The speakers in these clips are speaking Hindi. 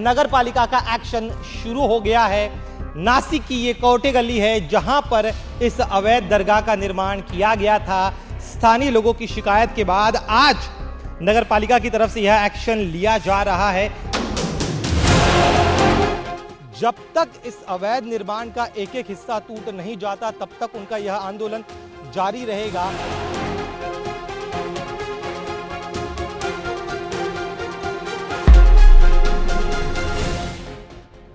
नगर पालिका का एक्शन शुरू हो गया है। नासिक की ये कोटे गली है जहां पर इस अवैध दरगाह का निर्माण किया गया था। स्थानीय लोगों की शिकायत के बाद आज नगर पालिका की तरफ से यह एक्शन लिया जा रहा है। जब तक इस अवैध निर्माण का एक एक हिस्सा टूट नहीं जाता तब तक उनका यह आंदोलन जारी रहेगा।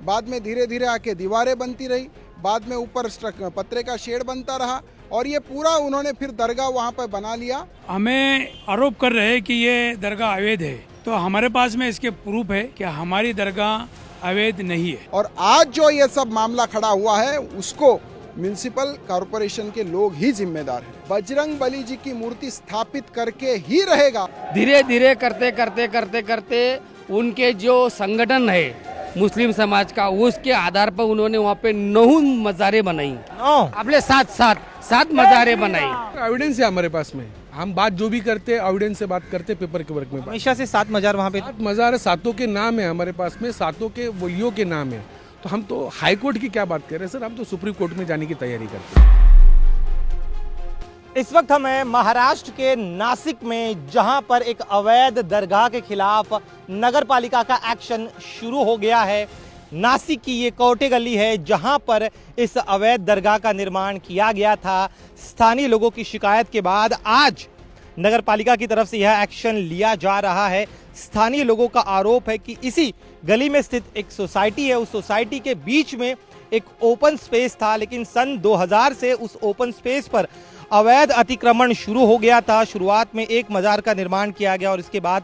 बाद में धीरे धीरे आके दीवारें बनती रही, बाद में ऊपर पत्रे का शेड बनता रहा और ये पूरा उन्होंने फिर दरगाह वहाँ पर बना लिया। हमें आरोप कर रहे हैं कि ये दरगाह अवैध है, तो हमारे पास में इसके प्रूफ है कि हमारी दरगाह अवैध नहीं है। और आज जो ये सब मामला खड़ा हुआ है उसको म्युनिसिपल कॉरपोरेशन के लोग ही जिम्मेदार हैं। बजरंग बली जी की मूर्ति स्थापित करके ही रहेगा। धीरे धीरे करते उनके जो संगठन है मुस्लिम समाज का, उसके आधार पर उन्होंने वहाँ पे 9 मज़ारें बनाई। अपने सात मज़ारें बनाई। एविडेंस है हमारे पास में, हम बात जो भी करते हैं एविडेंस से बात करते, पेपर के वर्क में। हमेशा से 7 मज़ार वहाँ पे 7 मज़ार है, सातों के नाम है हमारे पास में, सातों के वलियों के नाम है। तो हम तो हाई कोर्ट की क्या बात कर रहे हैं सर, हम तो सुप्रीम कोर्ट में जाने की तैयारी करते हैं। इस वक्त हमें महाराष्ट्र के नासिक में जहां पर एक अवैध दरगाह के खिलाफ नगर पालिका का एक्शन शुरू हो गया है। नासिक की ये कोटे गली है जहां पर इस अवैध दरगाह का निर्माण किया गया था। स्थानीय लोगों की शिकायत के बाद आज नगर पालिका की तरफ से यह एक्शन लिया जा रहा है। स्थानीय लोगों का आरोप है कि इसी गली में स्थित एक सोसाइटी है, उस सोसाइटी के बीच में एक ओपन स्पेस था, लेकिन सन 2000 से उस ओपन स्पेस पर अवैध अतिक्रमण शुरू हो गया था। शुरुआत में एक मज़ार का निर्माण किया गया और इसके बाद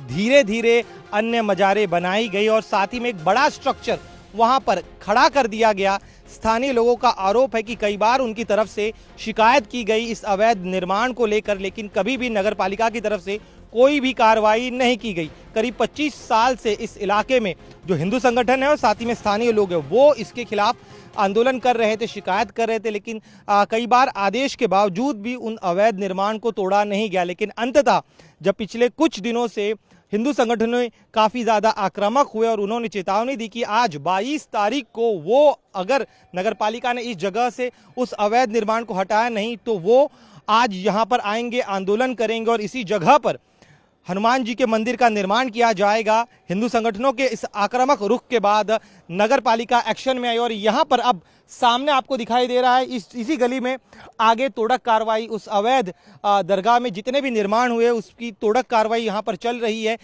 धीरे धीरे अन्य मज़ारें बनाई गई और साथ ही में एक बड़ा स्ट्रक्चर वहां पर खड़ा कर दिया गया। स्थानीय लोगों का आरोप है कि कई बार उनकी तरफ से शिकायत की गई इस अवैध निर्माण को लेकर, लेकिन कभी भी नगर पालिका की तरफ से कोई भी कार्रवाई नहीं की गई। करीब 25 साल से इस इलाके में जो हिंदू संगठन है और साथ ही में स्थानीय लोग हैं वो इसके खिलाफ आंदोलन कर रहे थे, शिकायत कर रहे थे, लेकिन कई बार आदेश के बावजूद भी उन अवैध निर्माण को तोड़ा नहीं गया। लेकिन अंततः जब पिछले कुछ दिनों से हिंदू संगठनों काफ़ी ज़्यादा आक्रामक हुए और उन्होंने चेतावनी दी कि आज 22 तारीख को वो अगर नगर पालिका ने इस जगह से उस अवैध निर्माण को हटाया नहीं तो वो आज यहाँ पर आएंगे, आंदोलन करेंगे और इसी जगह पर हनुमान जी के मंदिर का निर्माण किया जाएगा। हिंदू संगठनों के इस आक्रामक रुख के बाद नगर पालिका एक्शन में आई और यहाँ पर अब सामने आपको दिखाई दे रहा है इसी गली में आगे तोड़क कार्रवाई, उस अवैध दरगाह में जितने भी निर्माण हुए उसकी तोड़क कार्रवाई यहाँ पर चल रही है।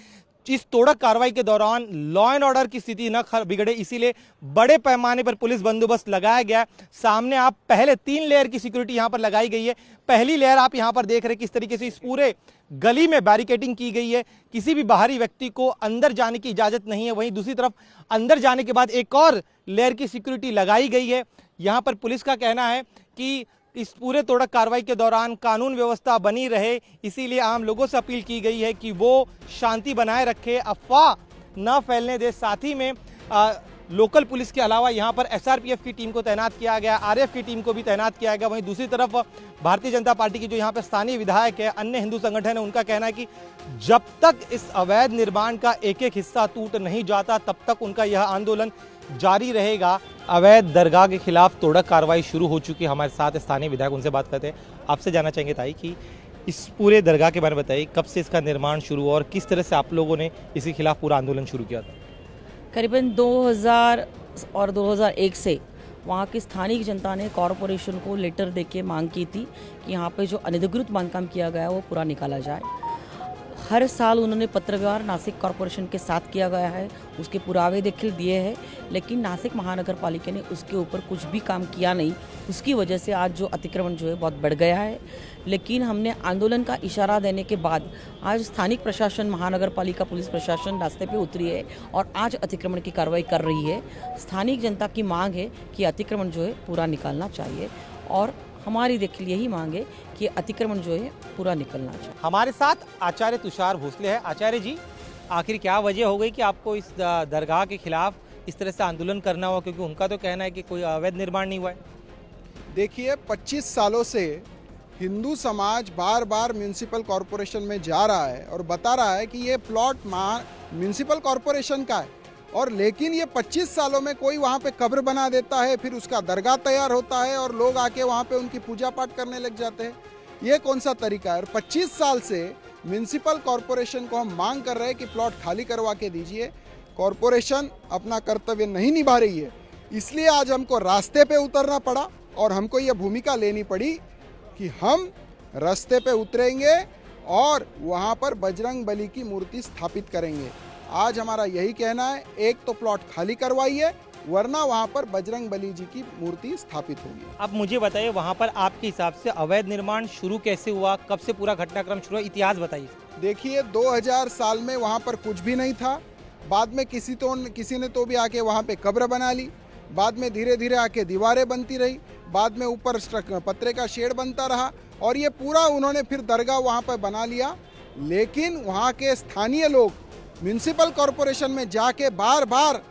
इस तोड़क कार्रवाई के दौरान लॉ एंड ऑर्डर की स्थिति न बिगड़े इसीलिए बड़े पैमाने पर पुलिस बंदोबस्त लगाया गया। सामने आप पहले 3 लेयर की सिक्योरिटी यहाँ पर लगाई गई है। पहली लेयर आप यहाँ पर देख रहे हैं किस तरीके से इस पूरे गली में बैरिकेडिंग की गई है, किसी भी बाहरी व्यक्ति को अंदर जाने की इजाज़त नहीं है। वहीं दूसरी तरफ अंदर जाने के बाद एक और लेयर की सिक्योरिटी लगाई गई है। यहाँ पर पुलिस का कहना है कि इस पूरे तोड़क कार्रवाई के दौरान कानून व्यवस्था बनी रहे, इसीलिए आम लोगों से अपील की गई है कि वो शांति बनाए रखे, अफवाह न फैलने दे। साथ ही में लोकल पुलिस के अलावा यहाँ पर एसआरपीएफ की टीम को तैनात किया गया, आरएफ की टीम को भी तैनात किया गया। वहीं दूसरी तरफ भारतीय जनता पार्टी की जो यहाँ पर स्थानीय विधायक है, अन्य हिंदू संगठन है, उनका कहना है कि जब तक इस अवैध निर्माण का एक एक हिस्सा टूट नहीं जाता तब तक उनका यह आंदोलन जारी रहेगा। अवैध दरगाह के खिलाफ तोड़क कार्रवाई शुरू हो चुकी है। हमारे साथ स्थानीय विधायक, उनसे बात करते हैं। आपसे जानना चाहेंगे ताई कि इस पूरे दरगाह के बारे में बताइए, कब से इसका निर्माण शुरू हुआ और किस तरह से आप लोगों ने इसके खिलाफ पूरा आंदोलन शुरू किया था? करीबन 2000 और 2001 से वहाँ की स्थानीय जनता ने कॉरपोरेशन को लेटर देके मांग की थी कि यहाँ पे जो अनधिकृत बांधकाम किया गया है वो पूरा निकाला जाए। हर साल उन्होंने पत्र व्यवहार नासिक कॉरपोरेशन के साथ किया गया है, उसके पुरावे देखिए दिए हैं, लेकिन नासिक महानगर पालिका ने उसके ऊपर कुछ भी काम किया नहीं। उसकी वजह से आज जो अतिक्रमण जो है बहुत बढ़ गया है। लेकिन हमने आंदोलन का इशारा देने के बाद आज स्थानिक प्रशासन, महानगर पालिका, पुलिस प्रशासन रास्ते पे उतरी है और आज अतिक्रमण की कार्रवाई कर रही है। स्थानिक जनता की मांग है कि अतिक्रमण जो है पूरा निकालना चाहिए और हमारी देखिए यही मांग है कि अतिक्रमण जो है पूरा निकलना चाहिए। हमारे साथ आचार्य तुषार भोसले हैं। आचार्य जी, आखिर क्या वजह हो गई कि आपको इस दरगाह के खिलाफ इस तरह से आंदोलन करना हुआ, क्योंकि उनका तो कहना है कि कोई अवैध निर्माण नहीं हुआ है? देखिए, 25 सालों से हिंदू समाज बार बार म्युनिसिपल कॉरपोरेशन में जा रहा है और बता रहा है कि ये प्लॉट म्युनिसिपल कॉरपोरेशन का है और लेकिन ये 25 सालों में कोई वहाँ पे कब्र बना देता है, फिर उसका दरगाह तैयार होता है और लोग आके वहाँ पे उनकी पूजा पाठ करने लग जाते हैं। ये कौन सा तरीका है? और 25 साल से म्यूनिसिपल कॉरपोरेशन को हम मांग कर रहे हैं कि प्लॉट खाली करवा के दीजिए। कॉरपोरेशन अपना कर्तव्य नहीं निभा रही है, इसलिए आज हमको रास्ते पे उतरना पड़ा और हमको ये भूमिका लेनी पड़ी कि हम रास्ते पे उतरेंगे और वहाँ पर बजरंग बली की मूर्ति स्थापित करेंगे। आज हमारा यही कहना है, एक तो प्लॉट खाली करवाइए, वरना वहाँ पर बजरंग बली जी की मूर्ति स्थापित होगी। अब मुझे बताइए, वहाँ पर आपके हिसाब से अवैध निर्माण शुरू कैसे हुआ, कब से पूरा घटनाक्रम शुरू हुआ, इतिहास बताइए। देखिए 2000 साल में वहाँ पर कुछ भी नहीं था, बाद में किसी ने तो भी आके वहाँ पे कब्र बना ली, बाद में धीरे धीरे आके दीवारें बनती रही, बाद में ऊपर पत्रे का शेड बनता रहा और ये पूरा उन्होंने फिर दरगाह वहाँ पर बना लिया। लेकिन वहाँ के स्थानीय लोग म्यूनिसिपल कॉरपोरेशन में जाके बार बार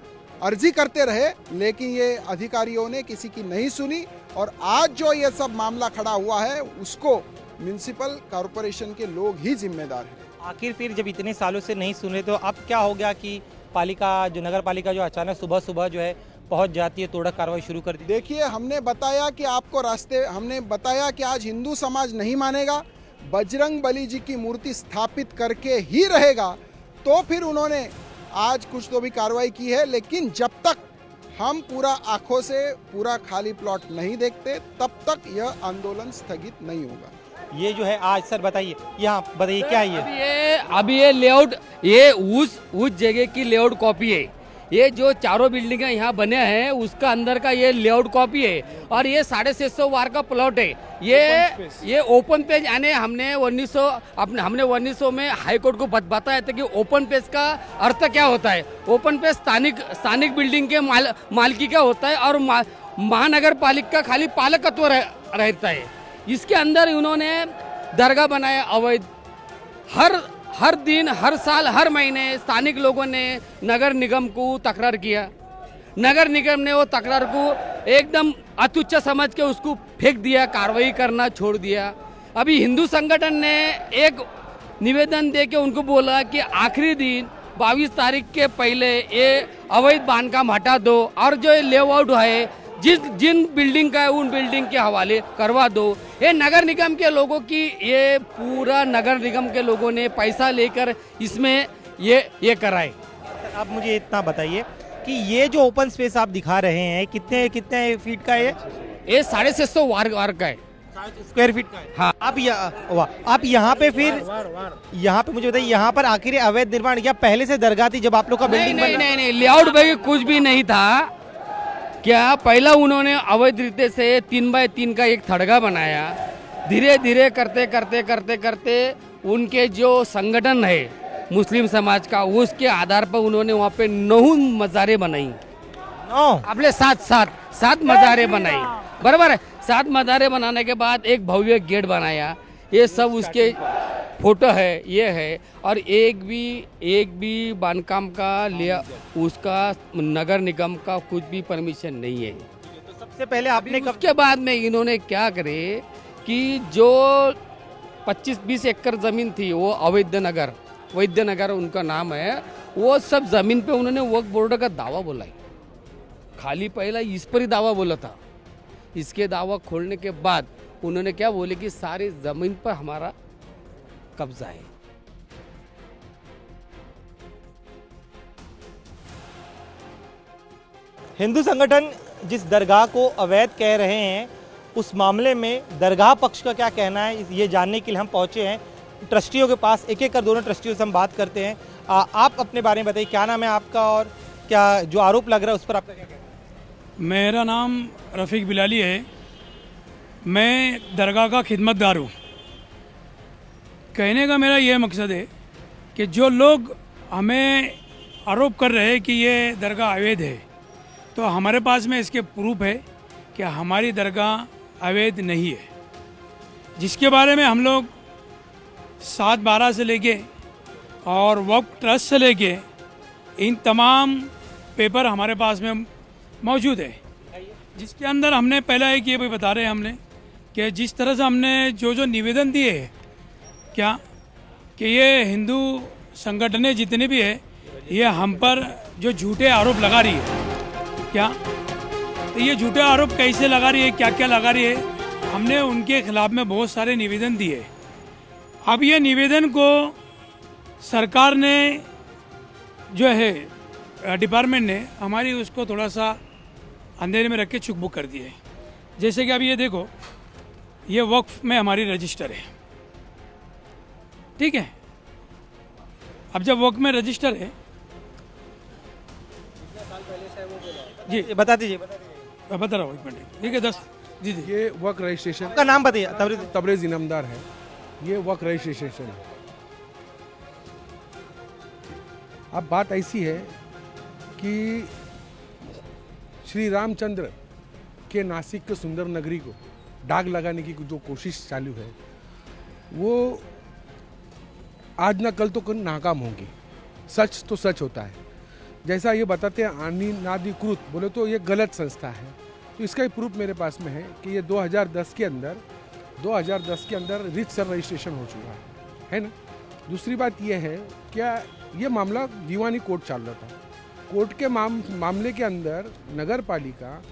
अर्जी करते रहे, लेकिन ये अधिकारियों ने किसी की नहीं सुनी और आज जो ये सब मामला खड़ा हुआ है उसको म्यूनिसिपल कॉरपोरेशन के लोग ही जिम्मेदार हैं। आखिर फिर जब इतने सालों से नहीं सुने तो अब क्या हो गया कि पालिका जो नगर पालिका जो अचानक सुबह सुबह जो है पहुंच जाती है, तोड़क कार्रवाई शुरू कर दी? देखिए हमने बताया कि हमने बताया कि आज हिंदू समाज नहीं मानेगा, बजरंग बली जी की मूर्ति स्थापित करके ही रहेगा, तो फिर उन्होंने आज कुछ तो भी कार्रवाई की है। लेकिन जब तक हम पूरा आंखों से पूरा खाली प्लॉट नहीं देखते तब तक यह आंदोलन स्थगित नहीं होगा। ये जो है आज सर बताइए, यहाँ बताइए क्या है अभी ये लेआउट, ये उस जगह की लेआउट कॉपी है। ये जो चारों बिल्डिंग यहाँ बने हैं उसका अंदर का ये लेआउट कॉपी है और ये 650 वार का प्लॉट है। ये ओपन पेज यानी हमने 1900 में हाई कोर्ट को बताया था कि ओपन पेज का अर्थ क्या होता है। ओपन पेज स्थानिक बिल्डिंग के मालिकी का होता है और महानगर पालिका का खाली पालकत्व रहता है। इसके अंदर उन्होंने दरगाह बनाया अवैध। हर दिन, हर साल, हर महीने स्थानिक लोगों ने नगर निगम को तकरार किया। नगर निगम ने वो तकरार को एकदम अतुच्छ समझ के उसको फेंक दिया, कार्रवाई करना छोड़ दिया। अभी हिंदू संगठन ने एक निवेदन दे के उनको बोला कि आखिरी दिन 22 तारीख के पहले ये अवैध बांधकाम हटा दो और जो लेआउट है जिन बिल्डिंग का है उन बिल्डिंग के हवाले करवा दो। ये नगर निगम के लोगों की, ये पूरा नगर निगम के लोगों ने पैसा लेकर इसमें ये कराए। आप मुझे इतना बताइए कि ये जो ओपन स्पेस आप दिखा रहे हैं कितने फीट का है? ये 650 वार का है, स्क्वायर फीट का है। हाँ। आप यहाँ पे फिर यहाँ पे मुझे बताइए, यहाँ पर आखिर अवैध निर्माण या पहले से दरगाह थी जब आप लोग का बिल्डिंग नहीं, लेआउट भाई कुछ भी नहीं था। क्या पहला उन्होंने अवैध रीते से 3x3 का एक थड़गा बनाया। धीरे धीरे करते उनके जो संगठन है मुस्लिम समाज का, उसके आधार पर उन्होंने वहाँ पे 9 मज़ारें बनाई। अपने सात मज़ारें बनाई, बराबर है। 7 मज़ारें बनाने के बाद एक भव्य गेट बनाया। ये सब उसके फोटो है, ये है। और एक भी बांधकाम का लिया उसका नगर निगम का कुछ भी परमिशन नहीं है। तो सबसे पहले आपने उसके बाद में इन्होंने क्या करे कि जो 25-20 एकड़ जमीन थी वो वैद्य नगर उनका नाम है, वो सब जमीन पे उन्होंने वक्फ बोर्ड का दावा बोला है। खाली पहला इस पर ही दावा बोला था। इसके दावा खोलने के बाद उन्होंने क्या बोले कि सारी जमीन पर हमारा कब्जा है। हिंदू संगठन जिस दरगाह को अवैध कह रहे हैं उस मामले में दरगाह पक्ष का क्या कहना है, ये जानने के लिए हम पहुंचे हैं ट्रस्टियों के पास। एक कर दोनों ट्रस्टियों से हम बात करते हैं। आप अपने बारे में बताइए, क्या नाम है आपका और क्या जो आरोप लग रहा है उस पर आपका क्या कहना है? मेरा नाम रफ़ीक बिलाली है। मैं दरगाह का खिदमतगार हूँ। कहने का मेरा ये मकसद है कि जो लोग हमें आरोप कर रहे हैं कि ये दरगाह अवैध है, तो हमारे पास में इसके प्रूफ है कि हमारी दरगाह अवैध नहीं है। जिसके बारे में हम लोग 7/12 से लेके और वक्फ ट्रस्ट से लेके इन तमाम पेपर हमारे पास में मौजूद है, जिसके अंदर हमने पहला एक ये भी बता रहे हैं हमने कि जिस तरह से हमने जो निवेदन दिए हैं क्या कि ये हिंदू संगठनें जितने भी है ये हम पर जो झूठे आरोप लगा रही है क्या, तो ये झूठे आरोप कैसे लगा रही है, क्या क्या लगा रही है, हमने उनके खिलाफ में बहुत सारे निवेदन दिए। अब ये निवेदन को सरकार ने जो है डिपार्टमेंट ने हमारी उसको थोड़ा सा अंधेरे में रख के चुक बुक कर दिए। जैसे कि अब ये देखो, ये वक्फ में हमारी रजिस्टर है, ठीक है। अब जब वक्फ में रजिस्टर है जी, बता दीजिए मैं बता रहा हूँ, 1 मिनट, ठीक है 10 जी जी। ये वर्क रजिस्ट्रेशन आपका नाम बताइए। तबरेज इनामदार है, ये वर्क रजिस्ट्रेशन है। अब बात ऐसी है कि श्री रामचंद्र के नासिक के सुंदर नगरी को दाग लगाने की जो कोशिश चालू है वो आज ना कल तो नाकाम होगी। सच तो सच होता है, जैसा ये बताते हैं अनिनाधिकृत बोले तो ये गलत संस्था है। तो इसका ही प्रूफ मेरे पास में है कि ये 2010 के अंदर रीतसर रजिस्ट्रेशन हो चुका है ना। दूसरी बात ये है, क्या ये मामला दीवानी कोर्ट चल रहा था। कोर्ट के मामले के अंदर नगर पालिका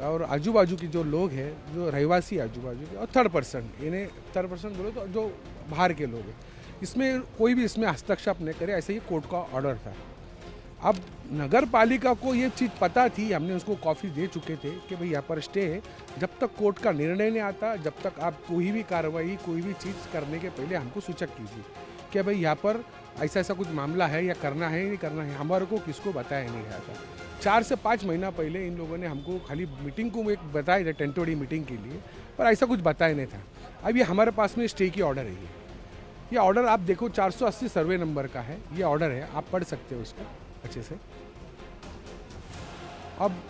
और आजू बाजू के जो लोग हैं, जो रहवासी आजू बाजू के, और थर्ड पर्सन बोले तो जो बाहर के लोग हैं, इसमें कोई भी इसमें हस्तक्षेप नहीं करे, ऐसे ही कोर्ट का ऑर्डर था। अब नगर पालिका को ये चीज़ पता थी, हमने उसको कॉपी दे चुके थे कि भाई यहाँ पर स्टे है, जब तक कोर्ट का निर्णय नहीं आता, जब तक आप कोई भी कार्रवाई कोई भी चीज़ करने के पहले हमको सूचक कीजिए कि भाई यहाँ पर ऐसा कुछ मामला है या करना है नहीं करना है। हमारे को किसको बताया नहीं गया था। 4 से 5 महीना पहले इन लोगों ने हमको खाली मीटिंग को एक बताया था, टेंटोडी मीटिंग के लिए, पर ऐसा कुछ बताया नहीं था। अब ये हमारे पास में स्टे की ऑर्डर है। ये ऑर्डर आप देखो 480 सर्वे नंबर का है, ये ऑर्डर है, आप पढ़ सकते हो उसको अच्छे से। अब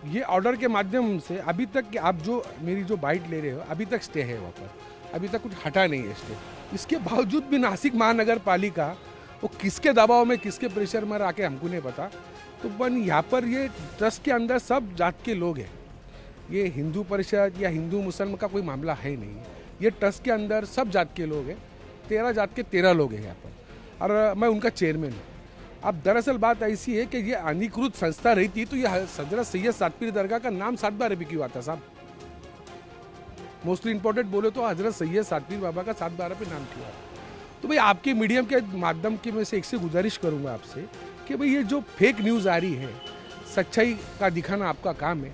ये ऑर्डर के माध्यम से अभी तक कि आप जो मेरी जो बाइट ले रहे हो, अभी तक स्टे है वहाँ पर, अभी तक कुछ हटा नहीं है स्टे। इसके बावजूद भी नासिक महानगर पालिका वो किसके दबाव में, किसके प्रेशर में आके हमको नहीं पता। तो बन यहाँ पर ये ट्रस्ट के अंदर सब जात के लोग हैं, ये हिंदू परिषद या हिंदू मुसलमान का कोई मामला है नहीं। ये ट्रस्ट के अंदर सब जात के लोग हैं, 13 जात के 13 लोग हैं यहाँ पर, और मैं उनका चेयरमैन हूँ। अब दरअसल बात ऐसी है कि ये अनिकृत संस्था रही थी, तो ये हजरत सैयद सातपीर दरगाह का नाम 7 बार भी क्यों आता साहब? मोस्टली इम्पोर्टेंट बोले तो हजरत सैयद सातपीर बाबा का 7 बार पे नाम क्यों आता? तो भाई आपके मीडियम के माध्यम के में से एक से गुजारिश करूंगा आपसे कि भाई ये जो फेक न्यूज़ आ रही है, सच्चाई का दिखाना आपका काम है।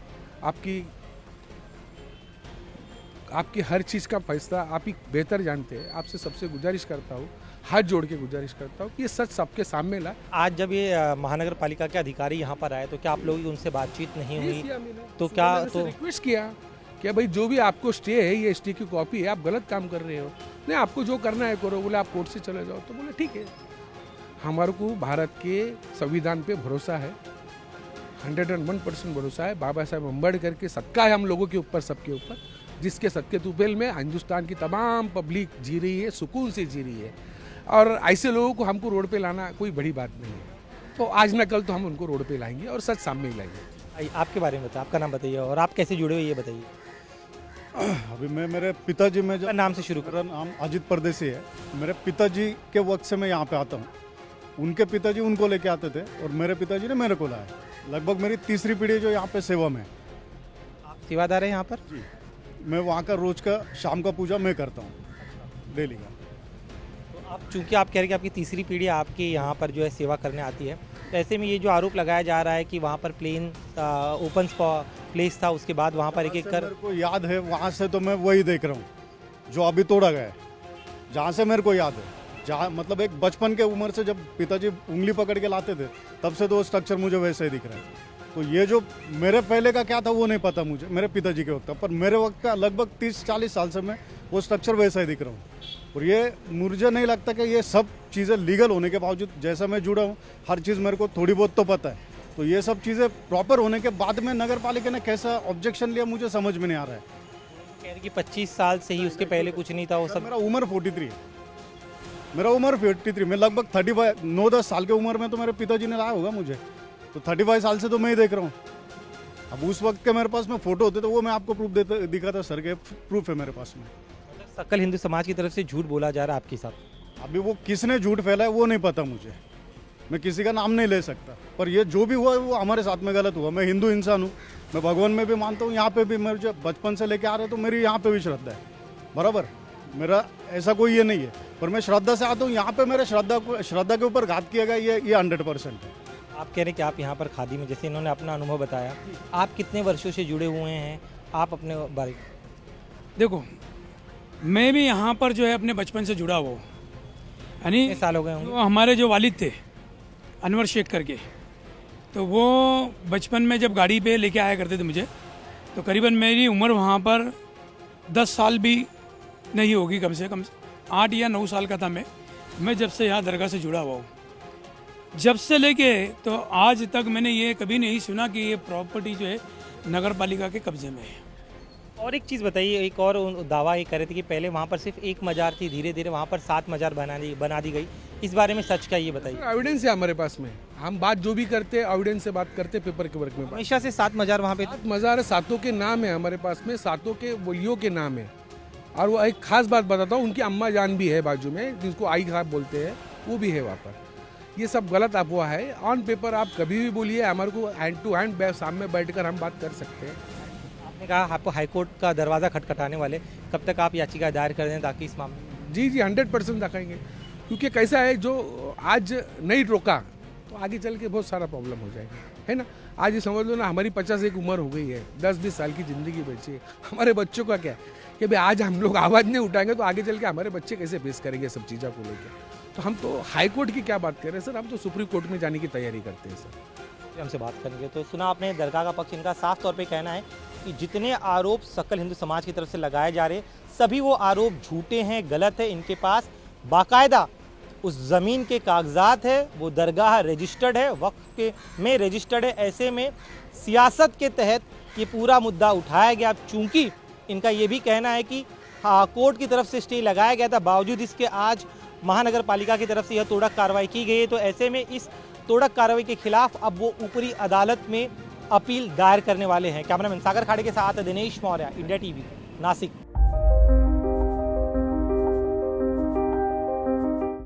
आपकी हर चीज़ का फैसला आप ही बेहतर जानते हैं। आपसे सबसे गुजारिश करता हूँ, हाथ जोड़ के गुजारिश करता हूँ कि ये सच सबके सामने ला। आज जब ये महानगर पालिका के अधिकारी यहाँ पर आए तो क्या आप लोगों की उनसे बातचीत नहीं हुई? तो क्या तो रिक्वेस्ट किया कि भाई जो भी आपको स्टे है, ये स्टे की कॉपी है, आप गलत काम कर रहे हो, नहीं आपको जो करना है करो। बोले आप कोर्ट से चले जाओ, तो बोले ठीक है। हमारे को भारत के संविधान पे भरोसा है, 101% भरोसा है। बाबा साहब अम्बेडकर के सदका है हम लोगों के ऊपर, सबके ऊपर, जिसके सदके तुफेल में हिंदुस्तान की तमाम पब्लिक जी रही है, सुकून से जी रही है। और ऐसे लोगों को हमको रोड पे लाना कोई बड़ी बात नहीं है। तो आज न कल तो हम उनको रोड पे लाएंगे और सच सामने लाएंगे। आपके बारे में बताइए, आपका नाम बताइए और आप कैसे जुड़े हुए ये बताइए। अभी मैं मेरे पिताजी में जो नाम से शुरू मेरा नाम अजित परदेसी है। मेरे पिताजी के वक्त से मैं यहाँ पे आता हूँ। उनके पिताजी उनको लेके आते थे और मेरे पिताजी ने मेरे को लाया। लगभग मेरी तीसरी पीढ़ी जो यहाँ पे सेवा में। आप सेवादार हैं यहाँ पर? जी, मैं वहाँ का रोज का शाम का पूजा मैं करता हूँ डेली का। तो आप चूँकि आप कह रहे हैं कि आपकी तीसरी पीढ़ी आपके यहाँ पर जो है सेवा करने आती है, तो ऐसे में ये जो आरोप लगाया जा रहा है कि वहाँ पर प्लेन ओपन प्लेस था, उसके बाद वहाँ पर एक कर मेरे को याद है, वहाँ से तो मैं वही देख रहा हूँ जो अभी तोड़ा गया है। जहाँ से मेरे को याद है, जहाँ मतलब एक बचपन के उम्र से जब पिताजी उंगली पकड़ के लाते थे, तब से तो स्ट्रक्चर मुझे वैसे ही दिख रहा है। तो ये जो मेरे पहले का क्या था वो नहीं पता मुझे, मेरे पिताजी के वक्त का, पर मेरे वक्त का लगभग 30-40 साल से मैं वो स्ट्रक्चर वैसा ही दिख रहा हूँ। और ये मुझे नहीं लगता कि ये सब चीज़ें लीगल होने के बावजूद, जैसा मैं जुड़ा हूँ, हर चीज़ मेरे को थोड़ी बहुत तो पता है। तो ये सब चीज़ें प्रॉपर होने के बाद में नगर पालिका ने कैसा ऑब्जेक्शन लिया मुझे समझ में नहीं आ रहा है। कह रहे कि 25 साल से ही, उसके पहले कुछ नहीं था वो सब। मेरा उम्र 43 है, मेरा उम्र 43। मैं लगभग 35 9-10 साल के उम्र में तो मेरे पिताजी ने लाया होगा मुझे, तो 35 साल से तो मैं ही देख रहा हूँ। अब उस वक्त के मेरे पास में फोटो होते तो वो मैं आपको प्रूफ दिखाता सर के, प्रूफ है मेरे पास में। सकल हिंदू समाज की तरफ से झूठ बोला जा रहा है आपके साथ? अभी वो किसने झूठ फैलाया वो नहीं पता मुझे, मैं किसी का नाम नहीं ले सकता, पर ये जो भी हुआ वो हमारे साथ में गलत हुआ। मैं हिंदू इंसान हूँ, मैं भगवान में भी मानता हूँ, यहाँ पे भी मेरे जो बचपन से लेके आ रहे तो मेरी यहाँ पे भी श्रद्धा है, बराबर। मेरा ऐसा कोई ये नहीं है, पर मैं श्रद्धा से आता हूँ। यहाँ पे मेरे श्रद्धा के ऊपर घात किया गया, ये 100% है। आप कह रहे हैं कि आप यहाँ पर खादी में, जैसे इन्होंने अपना अनुभव बताया, आप कितने वर्षों से जुड़े हुए हैं, आप अपने बारे में? देखो, मैं भी यहाँ पर जो है अपने बचपन से जुड़ा हुआ हूँ। यानी कितने साल हो गए होंगे? तो हमारे जो वालिद थे अनवर शेख करके, तो वो बचपन में जब गाड़ी पे लेके आया करते थे मुझे, तो करीबन मेरी उम्र वहाँ पर 10 साल भी नहीं होगी, कम से कम 8 या 9 साल का था मैं जब से यहाँ दरगाह से जुड़ा हुआ हूँ। जब से लेके तो आज तक मैंने ये कभी नहीं सुना कि ये प्रॉपर्टी जो है नगर पालिका के कब्जे में है। और एक चीज़ बताइए, एक और दावा ये कर रहे थे कि पहले वहाँ पर सिर्फ एक मज़ार थी, धीरे धीरे वहाँ पर 7 मज़ार बना दी गई। इस बारे में सच क्या, ये बताइए। एविडेंस है हमारे पास में, हम बात जो भी करते हैं एविडेंस से बात करते, पेपर के वर्क में। हमेशा से 7 मज़ार वहाँ पे थे? 7 मज़ार, 7 के नाम है हमारे पास में, 7 के वलियों के नाम है। और वो एक खास बात बताता हूँ, उनकी अम्मा जान भी है बाजू में, जिसको आई साहब बोलते हैं, वो भी है वहाँ पर। ये सब गलत अफवाह है। ऑन पेपर आप कभी भी बोलिए, हमारे को हैंड टू हैंड सामने बैठकर हम बात कर सकते हैं। आपने कहा आपको हाईकोर्ट का दरवाज़ा खटखटाने वाले, कब तक आप याचिका दायर कर दें ताकि इस मामले? जी 100% दिखाएंगे, क्योंकि कैसा है, जो आज नहीं रोका तो आगे चल के बहुत सारा प्रॉब्लम हो जाएगा, है ना। आज ये समझ लो ना, हमारी 50 एक उम्र हो गई है, 10-20 साल की ज़िंदगी बची है। हमारे बच्चों का क्या है कि भाई आज हम लोग आवाज़ नहीं उठाएंगे तो आगे चल के हमारे बच्चे कैसे फेस करेंगे सब चीज़ों को लेकर। तो हम तो हाई कोर्ट की क्या बात कर रहे हैं सर, हम तो सुप्रीम कोर्ट में जाने की तैयारी करते हैं सर। हमसे बात करेंगे तो सुना आपने दरगाह का पक्ष। इनका साफ तौर पे कहना है कि जितने आरोप सकल हिंदू समाज की तरफ से लगाए जा रहे, सभी वो आरोप झूठे हैं, गलत है। इनके पास बाकायदा उस ज़मीन के कागजात है, वो दरगाह रजिस्टर्ड है, वक्फ के में रजिस्टर्ड है। ऐसे में सियासत के तहत ये पूरा मुद्दा उठाया गया। चूँकि इनका ये भी कहना है कि कोर्ट की तरफ से स्टे लगाया गया था, बावजूद इसके आज महानगर पालिका की तरफ से यह तोड़क कार्रवाई की गई है। तो ऐसे में इस तोड़क कार्रवाई के खिलाफ अब वो ऊपरी अदालत में अपील दायर करने वाले हैं। कैमरामैन सागर खाड़े के साथ दिनेश मौर्य, इंडिया टीवी, नासिक।